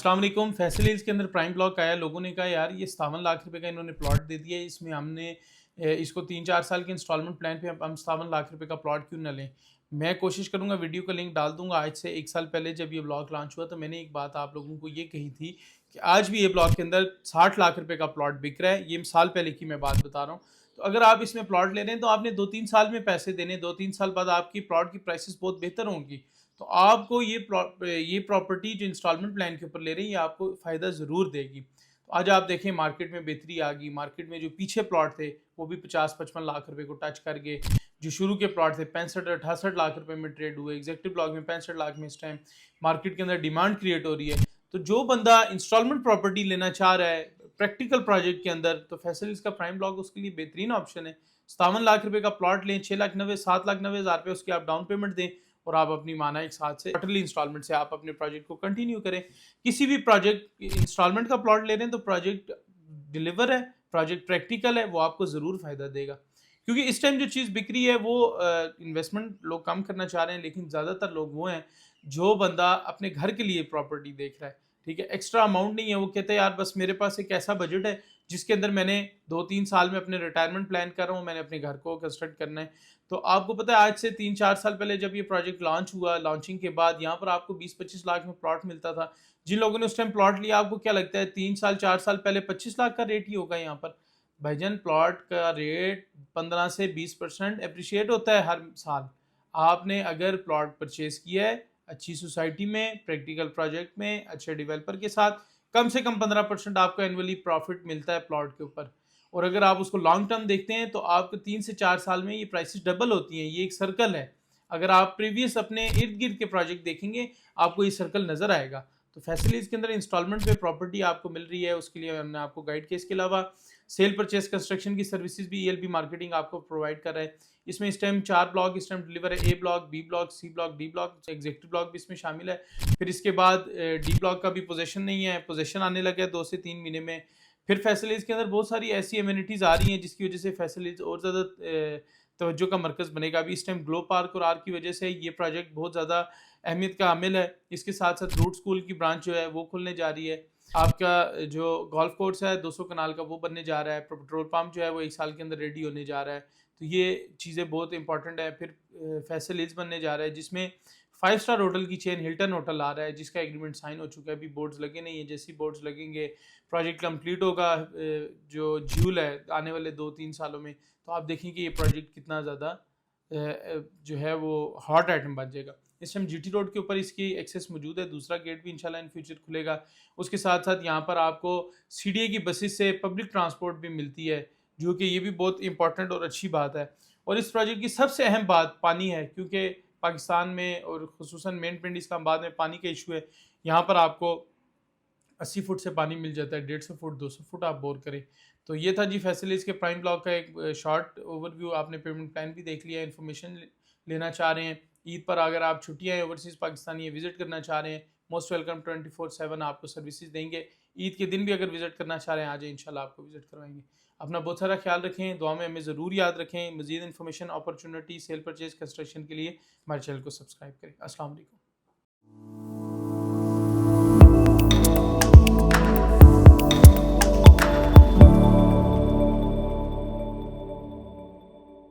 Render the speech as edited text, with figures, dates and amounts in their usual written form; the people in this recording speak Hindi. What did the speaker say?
अस्सलाम वालेकुम। फैसल हिल्स के अंदर प्राइम ब्लॉक आया। लोगों ने कहा यार ये 57 लाख रुपए का इन्होंने प्लॉट दे दिया है, इसमें हमने इसको 3-4 साल के इंस्टॉलमेंट प्लान पे हम 57 लाख रुपए का प्लॉट क्यों ना लें। मैं कोशिश करूंगा, वीडियो का लिंक डाल दूंगा। आज से 1 साल पहले जब ये ब्लॉक लॉन्च हुआ तो मैंने एक बात आप लोगों को ये कही थी कि आज भी ये ब्लॉक के अंदर 60 लाख रुपए का प्लॉट बिक रहा है। ये साल पहले की मैं बात बता रहा हूँ। तो अगर आप इसमें प्लॉट ले रहे हैं तो आपने 2-3 साल में पैसे देने, 2-3 साल बाद आपकी प्लॉट की प्राइसेस बहुत बेहतर होंगी। तो आपको ये प्रॉपर्टी जो इंस्टॉलमेंट प्लान के ऊपर ले रही है, ये आपको फ़ायदा ज़रूर देगी। तो आज आप देखें मार्केट में बेहतरी आ गई। मार्केट में जो पीछे प्लॉट थे वो भी 50-55 लाख रुपए को टच कर गए। जो शुरू के प्लॉट थे 65-68 लाख रुपए में ट्रेड हुए। एग्जेक्टिव ब्लॉक में 65 लाख में इस टाइम मार्केट के अंदर डिमांड क्रिएट हो रही है। तो जो बंदा इंस्टॉलमेंट प्रॉपर्टी लेना चाह रहा है प्रैक्टिकल प्रोजेक्ट के अंदर, तो फैसल इसका प्राइम ब्लॉक उसके लिए बेहतरीन ऑप्शन है। 57 लाख रुपए का प्लॉट लें, 6,90,000 7,90,000 रुपये उसकी आप डाउन पेमेंट दें और आप अपनी माना एक साथ से क्वार्टरली इंस्टॉलमेंट से आप अपने प्रोजेक्ट को कंटिन्यू करें। किसी भी प्रोजेक्ट इंस्टॉलमेंट का प्लॉट ले रहे हैं तो प्रोजेक्ट डिलीवर है, प्रोजेक्ट प्रैक्टिकल है, वो आपको ज़रूर फ़ायदा देगा। क्योंकि इस टाइम जो चीज़ बिक रही है वो इन्वेस्टमेंट लोग कम करना चाह रहे हैं, लेकिन ज़्यादातर लोग वो हैं जो बंदा अपने घर के लिए प्रॉपर्टी देख रहा है। ठीक है, एक्स्ट्रा अमाउंट नहीं है। वो कहते हैं यार बस मेरे पास एक ऐसा बजट है जिसके अंदर मैंने 2-3 साल में अपने रिटायरमेंट प्लान कर रहा हूँ, मैंने अपने घर को कंस्ट्रक्ट करना है। तो आपको पता है आज से 3-4 साल पहले जब ये प्रोजेक्ट लॉन्च हुआ, लॉन्चिंग के बाद यहाँ पर आपको 20-25 लाख में प्लॉट मिलता था। जिन लोगों ने उस टाइम प्लॉट लिया, आपको क्या लगता है 3 साल 4 साल पहले 25 लाख का रेट ही होगा यहाँ पर? भाईजान प्लॉट का रेट 15 से 20% अप्रिशिएट होता है हर साल। आपने अगर प्लॉट परचेज किया है अच्छी सोसाइटी में, प्रैक्टिकल प्रोजेक्ट में, अच्छे डेवलपर के साथ, कम से कम 15% आपको एनुअली प्रॉफिट मिलता है प्लॉट के ऊपर। और अगर आप उसको लॉन्ग टर्म देखते हैं तो आपको 3 से 4 साल में ये प्राइसेस डबल होती हैं। ये एक सर्कल है। अगर आप प्रीवियस अपने इर्द गिर्द के प्रोजेक्ट देखेंगे आपको ये सर्कल नजर आएगा। तो फैसिलिटीज के अंदर इंस्टॉलमेंट पे प्रॉपर्टी आपको मिल रही है, उसके लिए हमने आपको गाइड किया। इसके अलावा सेल परचेस कंस्ट्रक्शन की सर्विसेज भी ईएलबी मार्केटिंग आपको प्रोवाइड कर रहा है। इसमें इस टाइम 4 ब्लॉक इस टाइम डिलीवर है। A block, B block, C block, D block, executive block भी इसमें शामिल है। फिर इसके बाद डी ब्लॉक का भी पोजीशन नहीं है, पोजीशन आने लगा है 2 से 3 महीने में। फिर फैसिलिटीज के अंदर बहुत सारी ऐसी एमिनिटीज़ आ रही हैं जिसकी वजह से फैसिलिटीज और ज़्यादा तवज्जो का मरकज़ बनेगा। अभी इस टाइम ग्लो पार्क और आर की वजह से ये प्रोजेक्ट बहुत ज़्यादा अहमियत का हामिल है। इसके साथ साथ रूट स्कूल की ब्रांच जो है वो खुलने जा रही है। आपका जो गोल्फ कोर्स है 200 कनाल का वो बनने जा रहा है। पेट्रोल पंप जो है वो 1 साल के अंदर रेडी होने जा रहा है। तो ये चीज़ें बहुत इंपॉर्टेंट है। फिर फैसल हिल्स बनने जा रहा है जिसमें 5 स्टार होटल की चेन हिल्टन होटल आ रहा है, जिसका एग्रीमेंट साइन हो चुका है। अभी बोर्ड्स लगे नहीं है, जैसे बोर्ड्स लगेंगे प्रोजेक्ट कंप्लीट होगा जो ज्यूल है आने वाले 2-3 सालों में, तो आप देखें कि ये प्रोजेक्ट कितना ज़्यादा जो है वो हॉट आइटम बन जाएगा। इस टाइम जीटी रोड के ऊपर इसकी एक्सेस मौजूद है। दूसरा गेट भी इंशाल्लाह इन फ्यूचर खुलेगा। उसके साथ साथ यहाँ पर आपको सीडीए की बसेस से पब्लिक ट्रांसपोर्ट भी मिलती है, जो कि ये भी बहुत इंपॉर्टेंट और अच्छी बात है। और इस प्रोजेक्ट की सबसे अहम बात पानी है, क्योंकि पाकिस्तान में और खुसूसन मेन पिंड इस्लामाबाद में पानी का इशू है। यहाँ पर आपको 80 फुट से पानी मिल जाता है, 150 फुट 200 फुट आप बोर करें। तो ये था जी फैसिलिटीज़ के प्राइम ब्लॉक का एक शॉर्ट ओवरव्यू। आपने पेमेंट प्लान भी देख लिया, इन्फॉर्मेशन लेना चाह रहे हैं। ईद पर अगर आप छुट्टियाँ हैं ओवरसीज़ पाकिस्तानी विजिट करना चाह रहे हैं, मोस्ट वेलकम 24/7 आपको सर्विसेज देंगे। ईद के दिन भी अगर विजिट करना चाह रहे हैं आ जाए, इंशाल्लाह आपको विजिट करवाएंगे। अपना बहुत सारा ख्याल रखें, दुआ में हमें ज़रूर याद रखें। मज़ीद information, opportunity, cell purchase, construction के लिए हमारे चैनल को सब्सक्राइब करें। अस्सलाम वालेकुम।